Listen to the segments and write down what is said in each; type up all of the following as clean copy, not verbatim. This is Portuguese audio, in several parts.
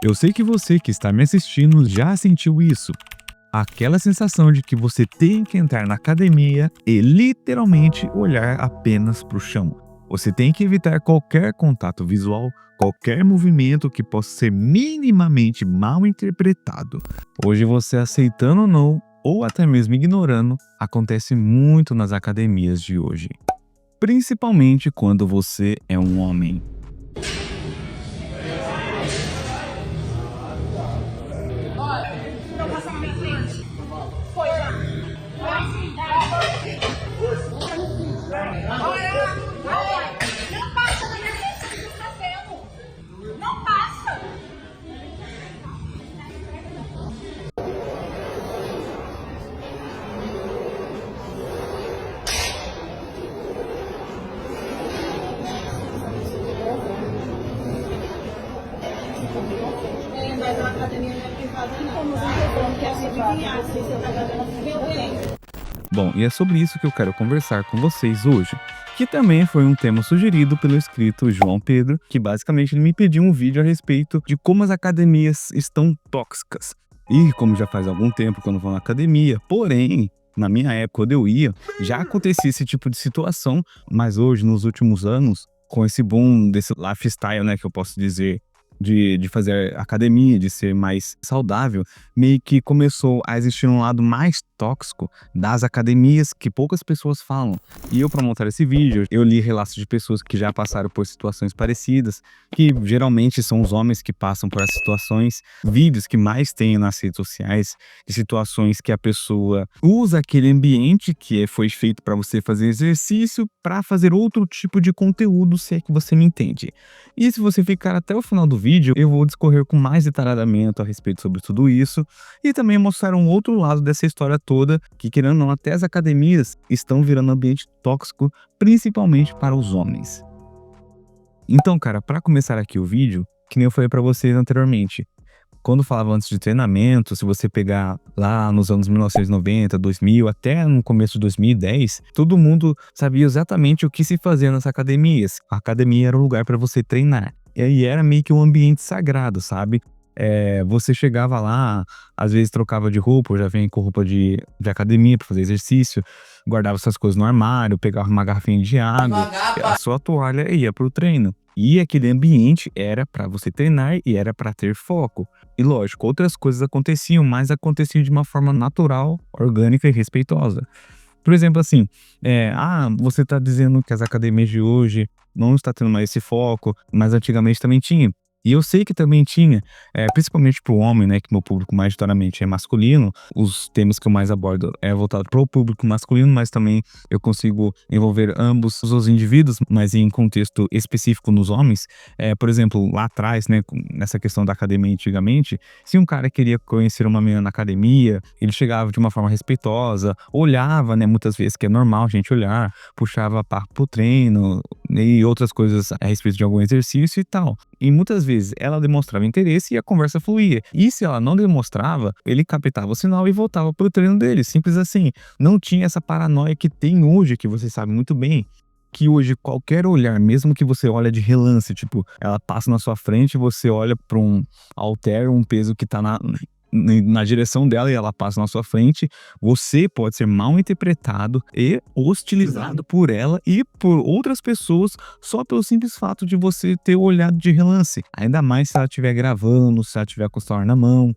Eu sei que você que está me assistindo já sentiu isso. Aquela sensação de que você tem que entrar na academia e literalmente olhar apenas para o chão. Você tem que evitar qualquer contato visual, qualquer movimento que possa ser minimamente mal interpretado. Hoje você aceitando ou não, ou até mesmo ignorando, acontece muito nas academias de hoje. Principalmente quando você é um homem. Não passa na minha frente. Foi já. Olha, não passa na minha frente, o que você está fazendo? Não passa. Mas a academia não é privada, não. Como você está falando que é adivinhar se você está fazendo violência? Bom, e é sobre isso que eu quero conversar com vocês hoje, que também foi um tema sugerido pelo inscrito João Pedro, que basicamente ele me pediu um vídeo a respeito de como as academias estão tóxicas. E como já faz algum tempo que eu não vou na academia, porém, na minha época, quando eu ia, já acontecia esse tipo de situação, mas hoje, nos últimos anos, com esse boom desse lifestyle, né, que eu posso dizer, de fazer academia, de ser mais saudável, meio que começou a existir um lado mais tóxico das academias que poucas pessoas falam. E eu, para montar esse vídeo, eu li relatos de pessoas que já passaram por situações parecidas, que geralmente são os homens que passam por essas situações, vídeos que mais tem nas redes sociais, de situações que a pessoa usa aquele ambiente que foi feito para você fazer exercício para fazer outro tipo de conteúdo, se é que você me entende. E se você ficar até o final do vídeo, eu vou discorrer com mais detalhamento a respeito sobre tudo isso e também mostrar um outro lado dessa história toda, que querendo ou não, até as academias estão virando ambiente tóxico, principalmente para os homens. Então, cara, para começar aqui o vídeo, que nem eu falei para vocês anteriormente, quando falava antes de treinamento, se você pegar lá nos anos 1990, 2000, até no começo de 2010, todo mundo sabia exatamente o que se fazia nas academias. A academia era um lugar para você treinar. E aí era meio que um ambiente sagrado, sabe? Você chegava lá, às vezes trocava de roupa, já vem com roupa de academia para fazer exercício, guardava essas coisas no armário, pegava uma garrafinha de água, a sua toalha e ia pro treino. E aquele ambiente era para você treinar e era para ter foco. E lógico, outras coisas aconteciam, mas aconteciam de uma forma natural, orgânica e respeitosa. Por exemplo, assim, você tá dizendo que as academias de hoje não está tendo mais esse foco, mas antigamente também tinha. E eu sei que também tinha, principalmente pro homem, né, que meu público majoritariamente é masculino, os temas que eu mais abordo é voltado pro público masculino, mas também eu consigo envolver ambos os indivíduos, mas em contexto específico nos homens. Por exemplo, lá atrás, né, nessa questão da academia antigamente, se um cara queria conhecer uma menina na academia, ele chegava de uma forma respeitosa, olhava, né, muitas vezes, que é normal a gente olhar, puxava papo pro treino e outras coisas a respeito de algum exercício e tal. E muitas vezes ela demonstrava interesse e a conversa fluía. E se ela não demonstrava, ele captava o sinal e voltava pro treino dele. Simples assim. Não tinha essa paranoia que tem hoje, que você sabe muito bem. Que hoje qualquer olhar, mesmo que você olha de relance, tipo, ela passa na sua frente, você olha para um halter, um peso que tá na direção dela e ela passa na sua frente, você pode ser mal interpretado e hostilizado por ela e por outras pessoas só pelo simples fato de você ter olhado de relance. Ainda mais se ela estiver gravando, se ela tiver com o celular na mão,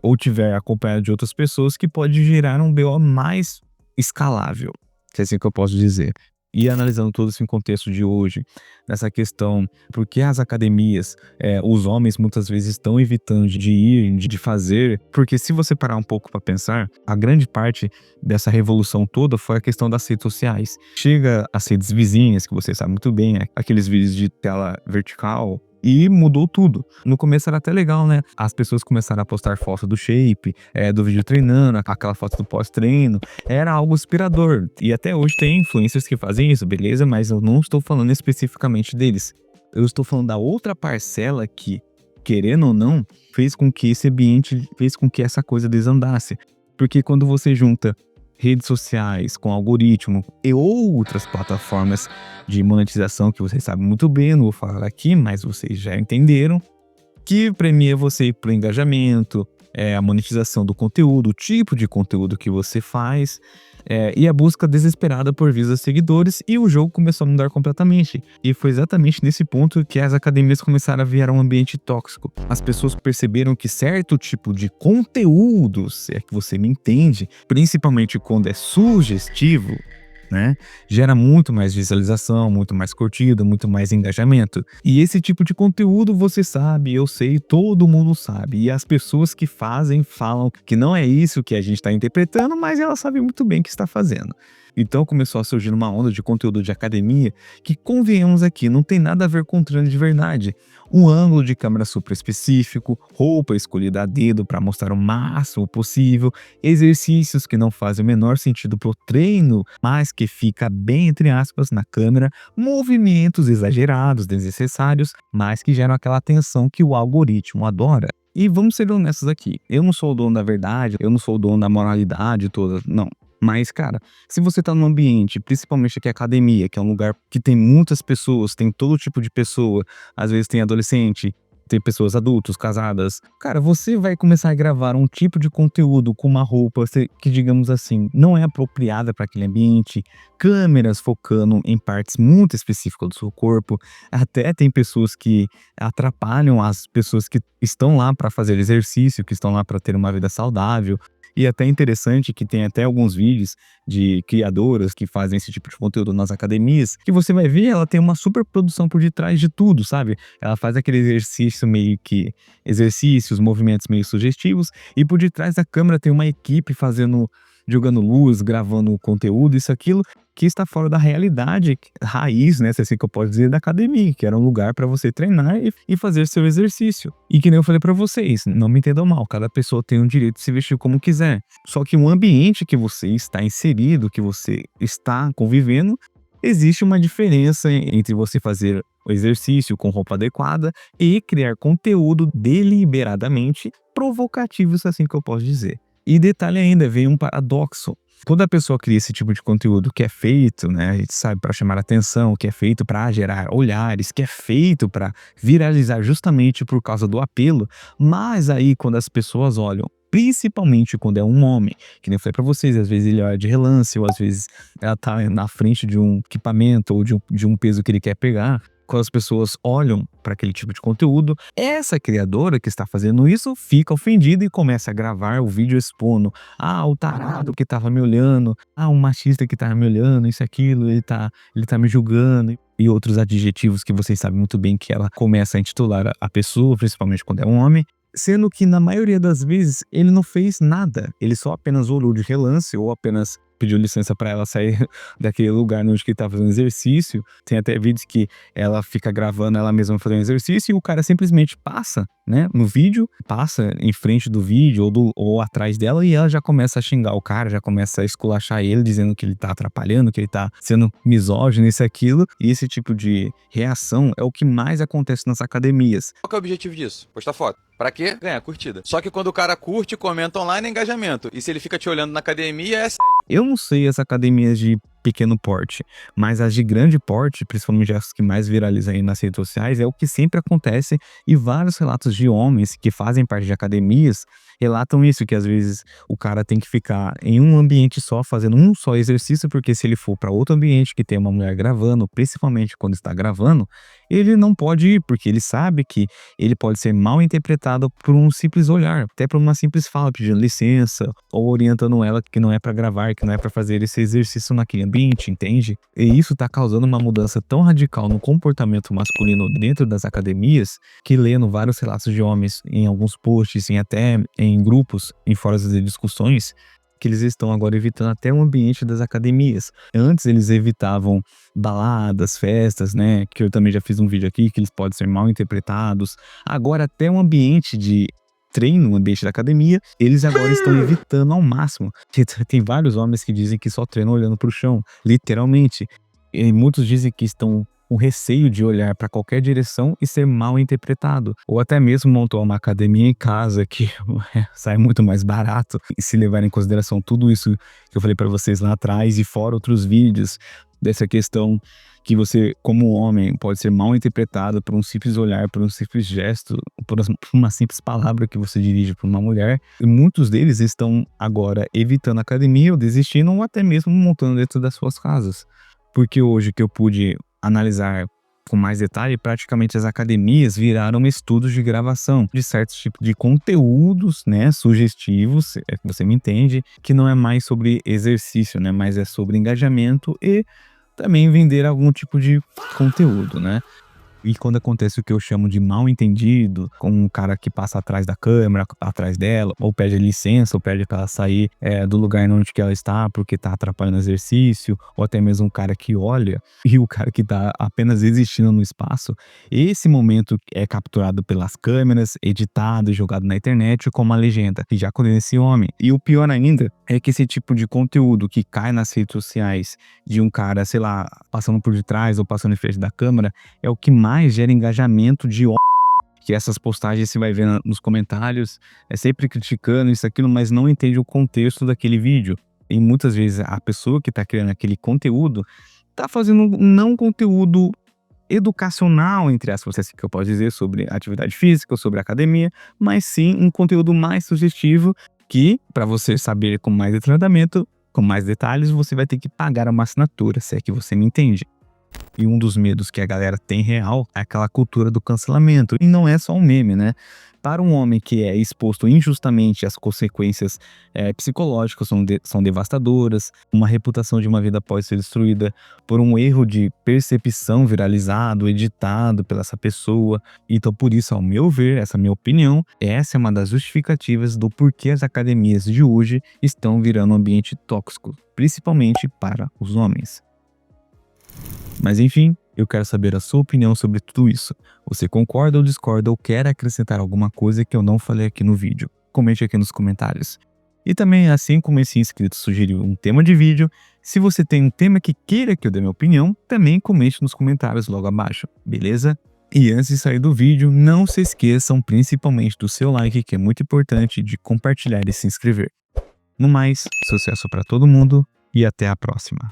ou tiver acompanhado de outras pessoas, que pode gerar um BO mais escalável, se é assim que eu posso dizer. E analisando todo esse contexto de hoje, nessa questão, por que as academias, os homens muitas vezes estão evitando de ir, de fazer, porque se você parar um pouco para pensar, a grande parte dessa revolução toda foi a questão das redes sociais. Chega às redes vizinhas, que você sabe muito bem, aqueles vídeos de tela vertical, e mudou tudo. No começo era até legal, né? As pessoas começaram a postar foto do shape, do vídeo treinando, aquela foto do pós-treino. Era algo inspirador. E até hoje tem influencers que fazem isso, beleza? Mas eu não estou falando especificamente deles. Eu estou falando da outra parcela que, querendo ou não, fez com que esse ambiente, fez com que essa coisa desandasse. Porque quando você junta redes sociais, com algoritmo e outras plataformas de monetização que vocês sabem muito bem, não vou falar aqui, mas vocês já entenderam, que premia você ir pro engajamento, a monetização do conteúdo, o tipo de conteúdo que você faz, e a busca desesperada por visas seguidores, e o jogo começou a mudar completamente. E foi exatamente nesse ponto que as academias começaram a virar um ambiente tóxico. As pessoas perceberam que certo tipo de conteúdo, se é que você me entende, principalmente quando é sugestivo, né, gera muito mais visualização, muito mais curtida, muito mais engajamento. E esse tipo de conteúdo você sabe, eu sei, todo mundo sabe. E as pessoas que fazem falam que não é isso que a gente está interpretando, mas elas sabem muito bem o que está fazendo. Então começou a surgir uma onda de conteúdo de academia que, convenhamos aqui, não tem nada a ver com treino de verdade. Um ângulo de câmera super específico, roupa escolhida a dedo para mostrar o máximo possível, exercícios que não fazem o menor sentido pro treino, mas que fica bem entre aspas na câmera, movimentos exagerados, desnecessários, mas que geram aquela atenção que o algoritmo adora. E vamos ser honestos aqui, eu não sou o dono da verdade, eu não sou o dono da moralidade toda, não. Mas, cara, se você tá num ambiente, principalmente aqui a academia, que é um lugar que tem muitas pessoas, tem todo tipo de pessoa, às vezes tem adolescente, tem pessoas adultos, casadas. Cara, você vai começar a gravar um tipo de conteúdo com uma roupa que, digamos assim, não é apropriada para aquele ambiente, câmeras focando em partes muito específicas do seu corpo, até tem pessoas que atrapalham as pessoas que estão lá para fazer exercício, que estão lá para ter uma vida saudável. E até interessante que tem até alguns vídeos de criadoras que fazem esse tipo de conteúdo nas academias, que você vai ver, ela tem uma super produção por detrás de tudo, sabe? Ela faz aquele exercício exercícios, movimentos meio sugestivos, e por detrás da câmera tem uma equipe jogando luz, gravando conteúdo, isso, aquilo, que está fora da realidade raiz, né, se é assim que eu posso dizer, da academia, que era um lugar para você treinar e fazer seu exercício. E que nem eu falei para vocês, não me entendam mal, cada pessoa tem o direito de se vestir como quiser. Só que o ambiente que você está inserido, que você está convivendo, existe uma diferença entre você fazer o exercício com roupa adequada e criar conteúdo deliberadamente provocativo, se é assim que eu posso dizer. E detalhe ainda, vem um paradoxo. Quando a pessoa cria esse tipo de conteúdo que é feito, né, a gente sabe, para chamar atenção, que é feito para gerar olhares, que é feito para viralizar justamente por causa do apelo, mas aí quando as pessoas olham, principalmente quando é um homem, que nem eu falei para vocês, às vezes ele olha de relance, ou às vezes ela tá na frente de um equipamento ou de um peso que ele quer pegar, quando as pessoas olham para aquele tipo de conteúdo, essa criadora que está fazendo isso fica ofendida e começa a gravar o vídeo expondo: o tarado que estava me olhando, o machista que estava me olhando, isso, aquilo, ele tá me julgando, e outros adjetivos que vocês sabem muito bem que ela começa a intitular a pessoa, principalmente quando é um homem. Sendo que na maioria das vezes ele não fez nada, ele só apenas olhou de relance ou apenas pediu licença para ela sair daquele lugar onde que tá fazendo exercício. Tem até vídeos que ela fica gravando ela mesma fazendo exercício e o cara simplesmente passa, né, no vídeo, passa em frente do vídeo ou atrás dela, e ela já começa a xingar o cara, já começa a esculachar ele, dizendo que ele tá atrapalhando, que ele tá sendo misógino, isso e aquilo. E esse tipo de reação é o que mais acontece nas academias. Qual que é o objetivo disso? Postar foto. Pra quê? Ganhar curtida. Só que quando o cara curte, comenta online, é engajamento. E se ele fica te olhando na academia, é Eu não sei as academias de pequeno porte, mas as de grande porte, principalmente as que mais viralizam aí nas redes sociais, é o que sempre acontece, e vários relatos de homens que fazem parte de academias relatam isso, que às vezes o cara tem que ficar em um ambiente só, fazendo um só exercício, porque se ele for para outro ambiente que tem uma mulher gravando, principalmente quando está gravando, ele não pode ir, porque ele sabe que ele pode ser mal interpretado por um simples olhar, até por uma simples fala, pedindo licença, ou orientando ela que não é para gravar, que não é para fazer esse exercício naquele ambiente, entende? E isso tá causando uma mudança tão radical no comportamento masculino dentro das academias, que, lendo vários relatos de homens em alguns posts, até em grupos, em fóruns de discussões, que eles estão agora evitando até o ambiente das academias. Antes eles evitavam baladas, festas, né, que eu também já fiz um vídeo aqui, que eles podem ser mal interpretados. Agora até o ambiente de treino, no ambiente da academia, eles agora estão evitando ao máximo. Tem vários homens que dizem que só treinam olhando para o chão, literalmente. E muitos dizem que estão com receio de olhar para qualquer direção e ser mal interpretado. Ou até mesmo montou uma academia em casa, que sai muito mais barato. E se levar em consideração tudo isso que eu falei para vocês lá atrás, e fora outros vídeos dessa questão que você, como homem, pode ser mal interpretado por um simples olhar, por um simples gesto, por uma simples palavra que você dirige para uma mulher. E muitos deles estão agora evitando a academia ou desistindo, ou até mesmo montando dentro das suas casas. Porque hoje que eu pude analisar com mais detalhe, praticamente as academias viraram estudos de gravação de certos tipos de conteúdos, né, sugestivos, você me entende, que não é mais sobre exercício, né, mas é sobre engajamento e também vender algum tipo de conteúdo, né. E quando acontece o que eu chamo de mal entendido, com um cara que passa atrás da câmera, atrás dela, ou pede licença, ou pede para ela sair do lugar onde que ela está porque tá atrapalhando o exercício, ou até mesmo um cara que olha e o cara que tá apenas existindo no espaço, esse momento é capturado pelas câmeras, editado e jogado na internet com uma legenda que já condena esse homem. E o pior ainda é que esse tipo de conteúdo que cai nas redes sociais de um cara, sei lá, passando por detrás ou passando em frente da câmera, é o que mais gera engajamento de que essas postagens você vai ver nos comentários, é sempre criticando isso, aquilo, mas não entende o contexto daquele vídeo. E muitas vezes a pessoa que está criando aquele conteúdo está fazendo não conteúdo educacional, entre aspas, assim que eu posso dizer, sobre atividade física, sobre academia, mas sim um conteúdo mais sugestivo que, para você saber com mais detalhamento, com mais detalhes, você vai ter que pagar uma assinatura, se é que você me entende. E um dos medos que a galera tem real é aquela cultura do cancelamento. E não é só um meme, né? Para um homem que é exposto injustamente, as consequências psicológicas são devastadoras. Uma reputação de uma vida pode ser destruída por um erro de percepção viralizado, editado pela essa pessoa. Então, por isso, ao meu ver, essa é a minha opinião, essa é uma das justificativas do porquê as academias de hoje estão virando um ambiente tóxico, principalmente para os homens. Mas enfim, eu quero saber a sua opinião sobre tudo isso. Você concorda ou discorda ou quer acrescentar alguma coisa que eu não falei aqui no vídeo? Comente aqui nos comentários. E também, assim como esse inscrito sugeriu um tema de vídeo, se você tem um tema que queira que eu dê minha opinião, também comente nos comentários logo abaixo, beleza? E antes de sair do vídeo, não se esqueçam principalmente do seu like, que é muito importante, de compartilhar e se inscrever. No mais, sucesso para todo mundo e até a próxima.